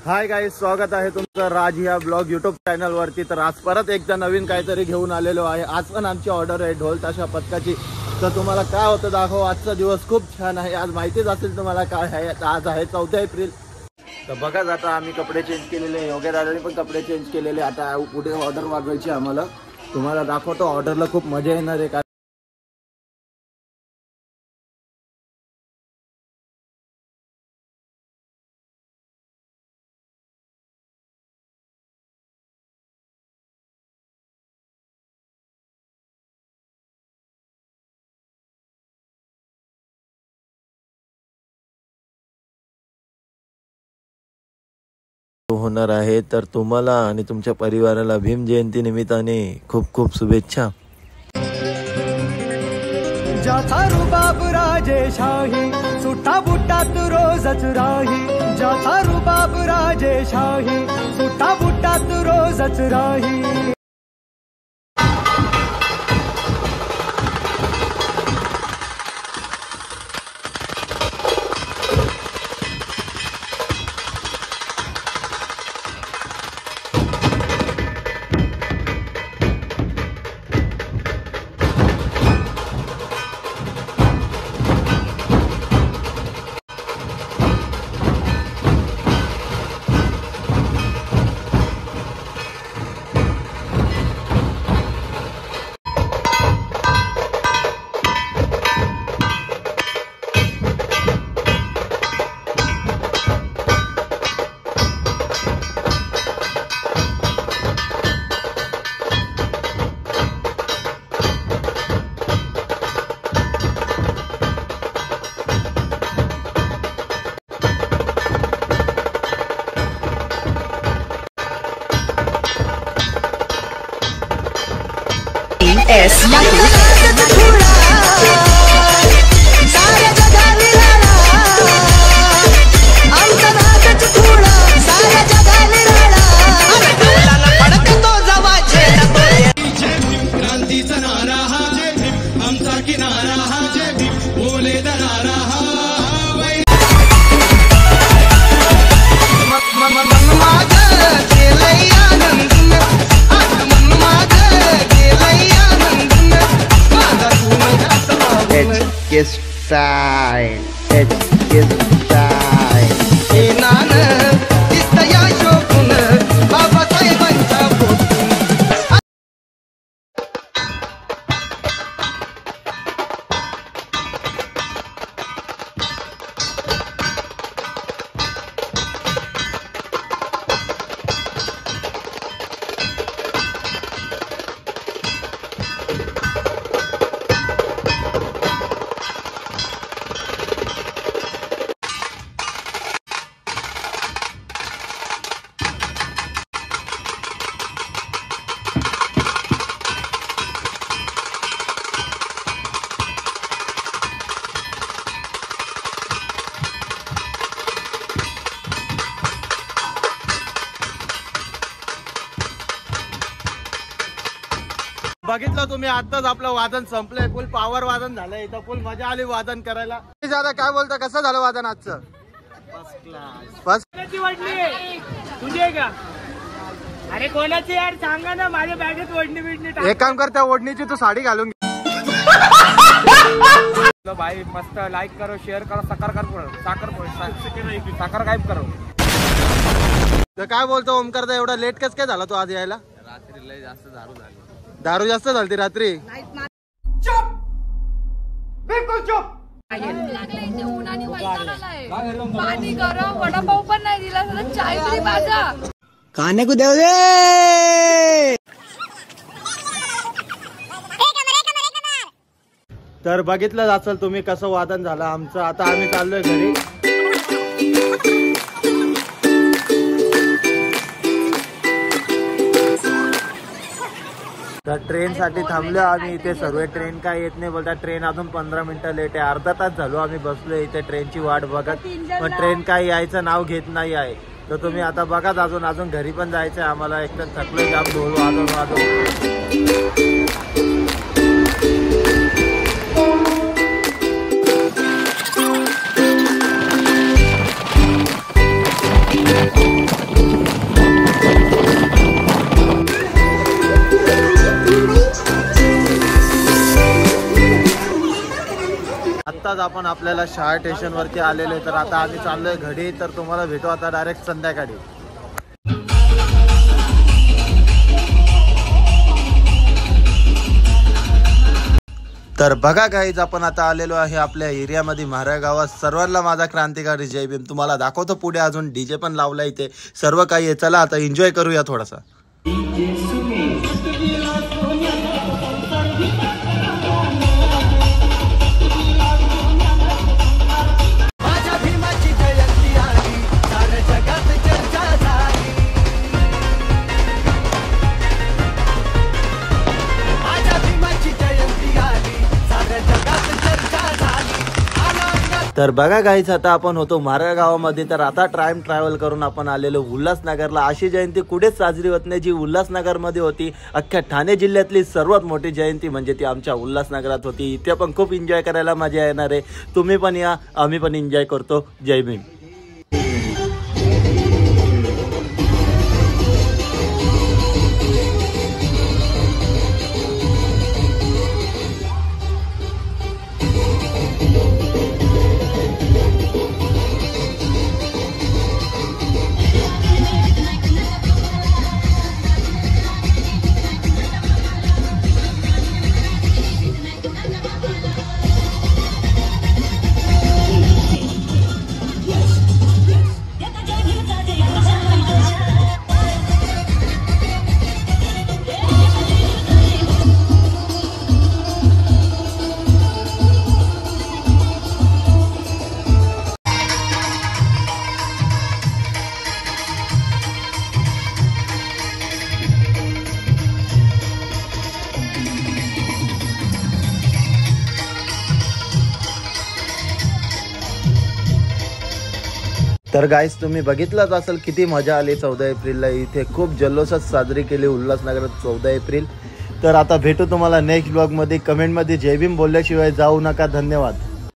Hi guys, स्वागत आहे तुमचं राज ह्या ब्लॉग यूट्यूब चॅनल वरती। तर आज परत एकदा नवीन काहीतरी घेऊन आलेलो आहे। आज पण आमची ऑर्डर आहे ढोल ताशा पथकाची। तर तुम्हाला काय होतं दाखव। आजचा दिवस खूप छान आहे। आज माहितीच असेल तुम्हाला काय आहे। आज आहे 14 एप्रिल। तर बघा आता आम्ही कपडे चेंज केलेले, योग्य दादानी पण कपडे चेंज केलेले। आता पुढे ऑर्डर वाजवायची आम्हाला। तुम्हाला दाखवतो ऑर्डरला खूप मजा येणार आहे। होणार आहे तर तुम्हाला आणि तुमच्या परिवाराला भीम जयंती निमित्ताने खूप खूप शुभेच्छा। ज्याचा रुबाब राजेशाही सुटा बुटात रोजच राही। ज्याचा रुबाब राजेशाही सुटा बुटात रोजच राही। Style, style. बघितलं तुम्ही आताच आपलं वादन संपलंय। फुल पॉवर वादन झालंय। इथं फुल मजा आली वादन करायला। दादा काय बोलता, कसं झालं वादन आजचं? First class. कोणाची वडणी आहे? तुझी आहे का? अरे कोणाची यार सांगा ना, माझ्या बॅगेत वडणी बिडणी। एक काम कर, त्या ओढणीची तू साडी घालून घे। भाई मस्त लाईक करो, शेअर करो, साखर गायब करो। तर काय बोलतो ओमकार, एवढा लेट कस काय झाला तू आज यायला? रात्री लय जास्त दारू झाली। दारू जास्त झाली रात्री? चुप, बिलकुल चुप। पाणी गरम, वडापाव पण नाही दिला, चाय तरी माझा खाने को देव दे। तर बघितलं असेल तुम्ही कसं वादन झालं आमचं। आता आम्ही चाललोय घरी। तर ट्रेन साठी थांबलो आम्ही इथे सर्व। ट्रेन काय येत नाही बोलतात। ट्रेन अजून 15 मिनिटं लेट आहे। अर्धा तास झालो आम्ही बसलो इथे ट्रेनची वाट बघत, पण ट्रेन काय यायचं नाव घेत नाही आहे। तर तुम्ही आता बघा, अजून घरी पण जायचं आहे आम्हाला। एकदम थकलोय जाम ढोल वाजवून वाजवून। आज आपण आपल्याला शाळा स्टेशनवरती आलेले, तर आता आम्ही चाललोय घडी. तर तुम्हाला भेटू आता डायरेक्ट संध्याकाळी. तर बघा गाईज, आपण आता आलेलो आहे आपल्या एरियामध्ये म्हारा गावात. सर्वांना माझा क्रांतिकारी जय भीम. तुम्हाला दाखवतो पुढे, अजून डीजे पण लावला इथे, सर्व काही आहे. चला आता एन्जॉय करूया थोडासा. तर बघा गाईज, आता आपण होतो म्हारा गावामध्ये. तर आता टाइम ट्रॅव्हल करून आपण आलेलो उल्हासनगरला. अशी जयंती कुठेच साजरी होत नाही जी उल्हासनगरमध्ये होती. अख्ख्या ठाणे जिल्ह्यातली सर्वात मोठी जयंती म्हणजे ती आमच्या उल्हासनगरात होती. इथे पण खूप एन्जॉय करायला मजा येणार आहे. तुम्ही पण या, आम्ही पण एन्जॉय करतो. जय भीम. तर गाईस, तुम्ही बघितलंच असेल किती मजा आली 14 एप्रिलला. इथे खूप जल्लोषात साजरी केली उल्हासनगरात 14 एप्रिल. तर आता भेटू तुम्हाला नेक्स्ट ब्लॉगमध्ये. कमेंटमध्ये जय भीम बोलल्याशिवाय जाऊ नका. धन्यवाद.